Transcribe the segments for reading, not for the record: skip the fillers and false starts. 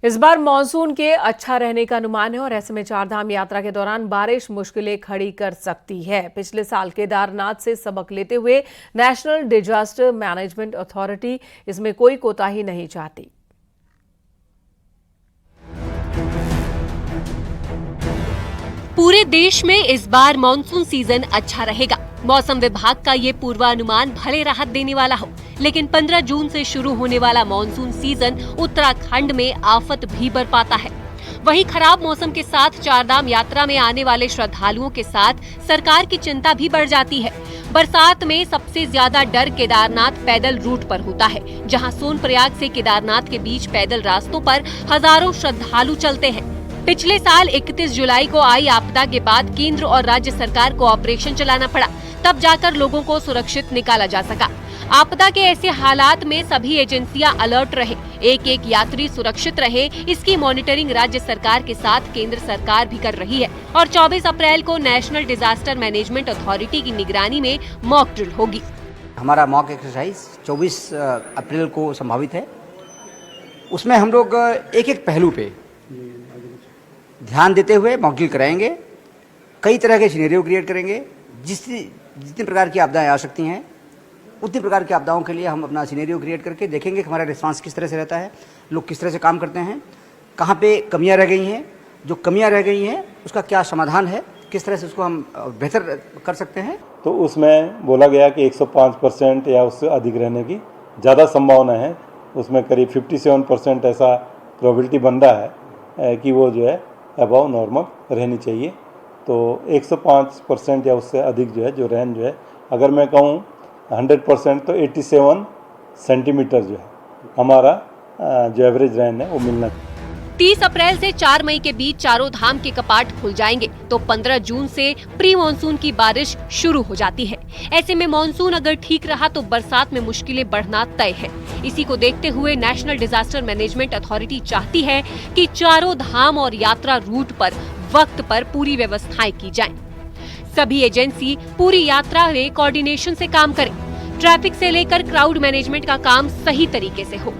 इस बार मानसून के अच्छा रहने का अनुमान है और ऐसे में चारधाम यात्रा के दौरान बारिश मुश्किलें खड़ी कर सकती है। पिछले साल केदारनाथ से सबक लेते हुए नेशनल डिजास्टर मैनेजमेंट अथॉरिटी इसमें कोई कोताही नहीं चाहती। पूरे देश में इस बार मानसून सीजन अच्छा रहेगा। मौसम विभाग का ये पूर्वानुमान भले राहत देने वाला हो, लेकिन 15 जून से शुरू होने वाला मानसून सीजन उत्तराखंड में आफत भी बरपाता है। वहीं खराब मौसम के साथ चारधाम यात्रा में आने वाले श्रद्धालुओं के साथ सरकार की चिंता भी बढ़ जाती है। बरसात में सबसे ज्यादा डर केदारनाथ पैदल रूट पर होता है, जहां सोनप्रयाग से केदारनाथ के बीच पैदल रास्तों पर हजारों श्रद्धालु चलते हैं। पिछले साल 31 जुलाई को आई आपदा के बाद केंद्र और राज्य सरकार को ऑपरेशन चलाना पड़ा, तब जाकर लोगों को सुरक्षित निकाला जा सका। आपदा के ऐसे हालात में सभी एजेंसियां अलर्ट रहे, एक एक यात्री सुरक्षित रहे, इसकी मॉनिटरिंग राज्य सरकार के साथ केंद्र सरकार भी कर रही है। और 24 अप्रैल को नेशनल डिजास्टर मैनेजमेंट अथॉरिटी की निगरानी में मॉक ड्रिल होगी। हमारा मॉक एक्सरसाइज 24 अप्रैल को संभावित है। उसमें हम लोग एक एक पहलू पे ध्यान देते हुए मॉक ड्रिल कराएंगे। कई तरह के सिनेरियो क्रिएट करेंगे। जितने प्रकार की आपदाएं आ सकती हैं, उतनी प्रकार की आपदाओं के लिए हम अपना सिनेरियो क्रिएट करके देखेंगे कि हमारा रिस्पांस किस तरह से रहता है, लोग किस तरह से काम करते हैं, कहाँ पे कमियां रह गई हैं, जो कमियां रह गई हैं उसका क्या समाधान है, किस तरह से उसको हम बेहतर कर सकते हैं। तो उसमें बोला गया कि 105% या उससे अधिक रहने की ज़्यादा संभावना है। उसमें करीब 57% ऐसा प्रोबेबिलिटी बन रहा है कि वो जो है अबव नॉर्मल रहनी चाहिए। तो 105% या उससे अधिक जो है जो रेंज जो है, अगर मैं कहूँ 100% तो 87 सेंटीमीटर जो है हमारा जो एवरेज रेंज है वो मिलना चाहिए। 30 अप्रैल से 4 मई के बीच चारों धाम के कपाट खुल जाएंगे, तो 15 जून से प्री मानसून की बारिश शुरू हो जाती है। ऐसे में मानसून अगर ठीक रहा तो बरसात में मुश्किलें बढ़ना तय है। इसी को देखते हुए नेशनल डिजास्टर मैनेजमेंट अथॉरिटी चाहती है कि चारों धाम और यात्रा रूट पर वक्त पर पूरी व्यवस्थाएं की जाएं। सभी एजेंसी पूरी यात्रा में कोऑर्डिनेशन से काम करें। ट्रैफिक से लेकर क्राउड मैनेजमेंट का काम सही तरीके से हो।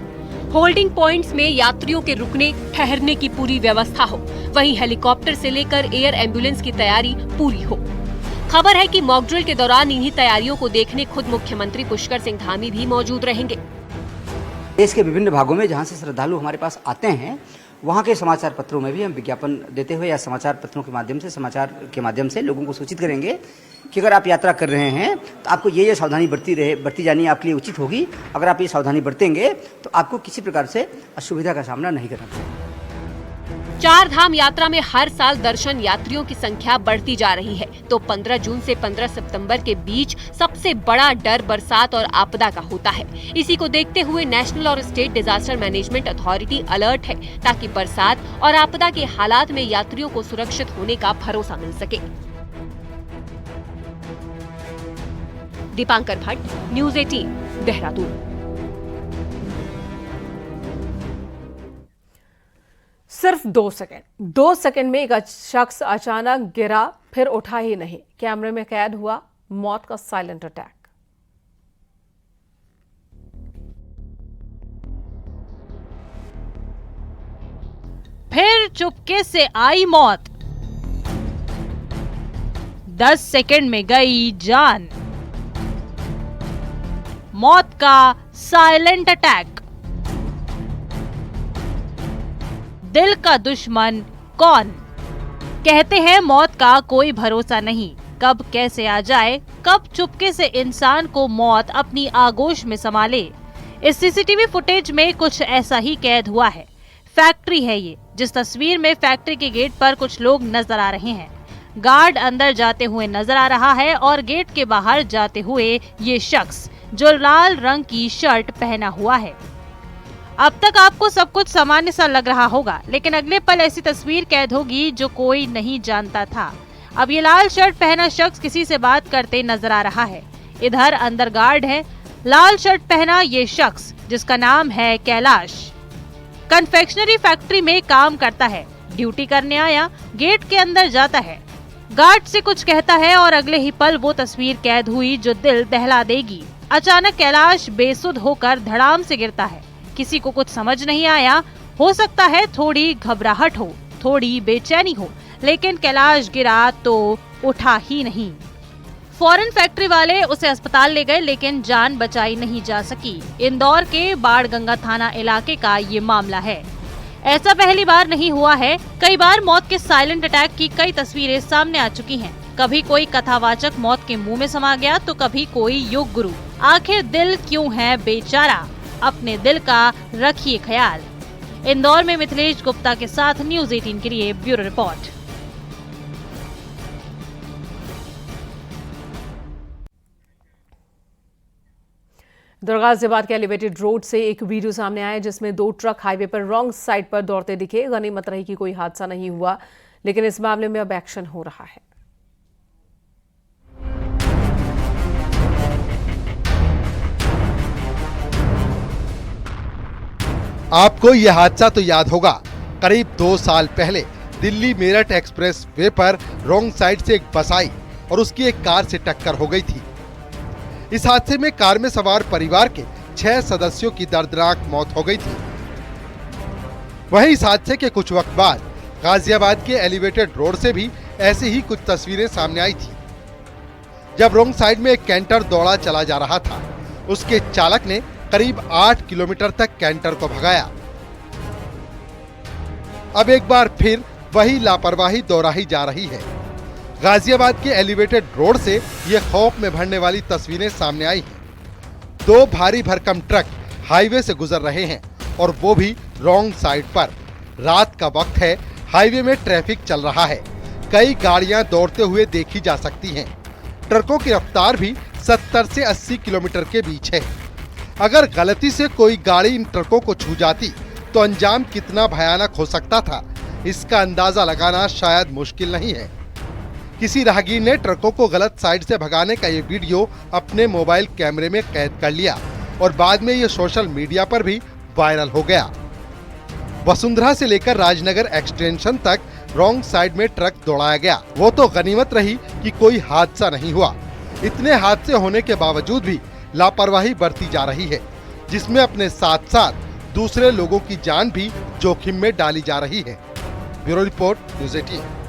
होल्डिंग पॉइंट्स में यात्रियों के रुकने ठहरने की पूरी व्यवस्था हो। वहीं हेलीकॉप्टर से लेकर एयर एम्बुलेंस की तैयारी पूरी हो। खबर है कि मॉक ड्रिल के दौरान इन्हीं तैयारियों को देखने खुद मुख्यमंत्री पुष्कर सिंह धामी भी मौजूद रहेंगे। देश के विभिन्न भागों में जहाँ से श्रद्धालु हमारे पास आते हैं, वहाँ के समाचार पत्रों में भी हम विज्ञापन देते हुए या समाचार पत्रों के माध्यम से, समाचार के माध्यम से लोगों को सूचित करेंगे कि अगर आप यात्रा कर रहे हैं तो आपको ये सावधानी बरती जानी आपके लिए उचित होगी। अगर आप ये सावधानी बरतेंगे तो आपको किसी प्रकार से असुविधा का सामना नहीं करना पड़ेगा। चार धाम यात्रा में हर साल दर्शन यात्रियों की संख्या बढ़ती जा रही है, तो 15 जून से 15 सितंबर के बीच सबसे बड़ा डर बरसात और आपदा का होता है। इसी को देखते हुए नेशनल और state disaster management authority alert है, ताकि बरसात और आपदा के हालात में यात्रियों को सुरक्षित होने का भरोसा मिल सके। दीपांकर भट्ट, न्यूज़ 18, देहरादून। सिर्फ 2 सेकंड में एक शख्स अचानक गिरा, फिर उठा ही नहीं। कैमरे में कैद हुआ मौत का साइलेंट अटैक। फिर चुपके से आई मौत, 10 सेकंड में गई जान। मौत का साइलेंट अटैक। दिल का दुश्मन कौन? कहते हैं मौत का कोई भरोसा नहीं, कब कैसे आ जाए, कब चुपके से इंसान को मौत अपनी आगोश में संभाले। इस सीसीटीवी फुटेज में कुछ ऐसा ही कैद हुआ है। फैक्ट्री है ये, जिस तस्वीर में फैक्ट्री के गेट पर कुछ लोग नजर आ रहे हैं। गार्ड अंदर जाते हुए नजर आ रहा है और गेट के बाहर जाते हुए ये शख्स जो लाल रंग की शर्ट पहना हुआ है। अब तक आपको सब कुछ सामान्य सा लग रहा होगा, लेकिन अगले पल ऐसी तस्वीर कैद होगी जो कोई नहीं जानता था। अब ये लाल शर्ट पहना शख्स किसी से बात करते नजर आ रहा है। इधर अंदर गार्ड है। लाल शर्ट पहना ये शख्स, जिसका नाम है कैलाश, कन्फेक्शनरी फैक्ट्री में काम करता है। ड्यूटी करने आया, गेट के अंदर जाता है, गार्ड से कुछ कहता है और अगले ही पल वो तस्वीर कैद हुई जो दिल दहला देगी। अचानक कैलाश बेसुध होकर धड़ाम से गिरता है। किसी को कुछ समझ नहीं आया, हो सकता है थोड़ी घबराहट हो, थोड़ी बेचैनी हो, लेकिन कैलाश गिरा तो उठा ही नहीं। फौरन फैक्ट्री वाले उसे अस्पताल ले गए, लेकिन जान बचाई नहीं जा सकी। इंदौर के बाणगंगा थाना इलाके का ये मामला है। ऐसा पहली बार नहीं हुआ है, कई बार मौत के साइलेंट अटैक की कई तस्वीरें सामने आ चुकी हैं। कभी कोई कथावाचक मौत के मुंह में समा गया, तो कभी कोई योग गुरु। आखिर दिल क्यों है बेचारा? अपने दिल का रखिए ख्याल। इंदौर में मिथिलेश गुप्ता के साथ न्यूज़ 18 के लिए ब्यूरो रिपोर्ट। गाजियाबाद के एलिवेटेड रोड से एक वीडियो सामने आया जिसमें 2 ट्रक हाईवे पर रॉन्ग साइड पर दौड़ते दिखे। गनीमत रही कि कोई हादसा नहीं हुआ, लेकिन इस मामले में अब एक्शन हो रहा है। आपको यह हादसा तो याद होगा, करीब 2 साल पहले दिल्ली मेरठ एक्सप्रेस वे पर रॉन्ग साइड से एक बस आई और उसकी एक कार से टक्कर हो गई थी। इस हादसे में कार में सवार परिवार के 6 सदस्यों की दर्दनाक मौत हो गई थी। वहीं इस हादसे के कुछ वक्त बाद गाजियाबाद के एलिवेटेड रोड से भी ऐसी ही कुछ तस्वीरें सामने आई थी। जब रॉन्ग साइड में एक कैंटर दौड़ा चला जा रहा था, उसके चालक ने करीब 8 किलोमीटर तक कैंटर को भगाया। अब एक बार फिर वही लापरवाही दोहराई जा रही है। गाजियाबाद के एलिवेटेड रोड से ये खौफ में भरने वाली तस्वीरें सामने आई हैं। 2 भारी भरकम ट्रक हाईवे से गुजर रहे हैं और वो भी रॉन्ग साइड पर। रात का वक्त है, हाईवे में ट्रैफिक चल रहा है, कई गाड़ियां दौड़ते हुए देखी जा सकती हैं। ट्रकों की रफ्तार भी 70 से 80 किलोमीटर के बीच है। अगर गलती से कोई गाड़ी इन ट्रकों को छू जाती तो अंजाम कितना भयानक हो सकता था, इसका अंदाजा लगाना शायद मुश्किल नहीं है। किसी राहगीर ने ट्रकों को गलत साइड से भगाने का ये वीडियो अपने मोबाइल कैमरे में कैद कर लिया और बाद में ये सोशल मीडिया पर भी वायरल हो गया। वसुंधरा से लेकर राजनगर एक्सटेंशन तक रॉन्ग साइड में ट्रक दौड़ाया गया। वो तो गनीमत रही कि कोई हादसा नहीं हुआ। इतने हादसे होने के बावजूद भी लापरवाही बरती जा रही है, जिसमें अपने साथ साथ दूसरे लोगों की जान भी जोखिम में डाली जा रही है। Bureau report, news 18।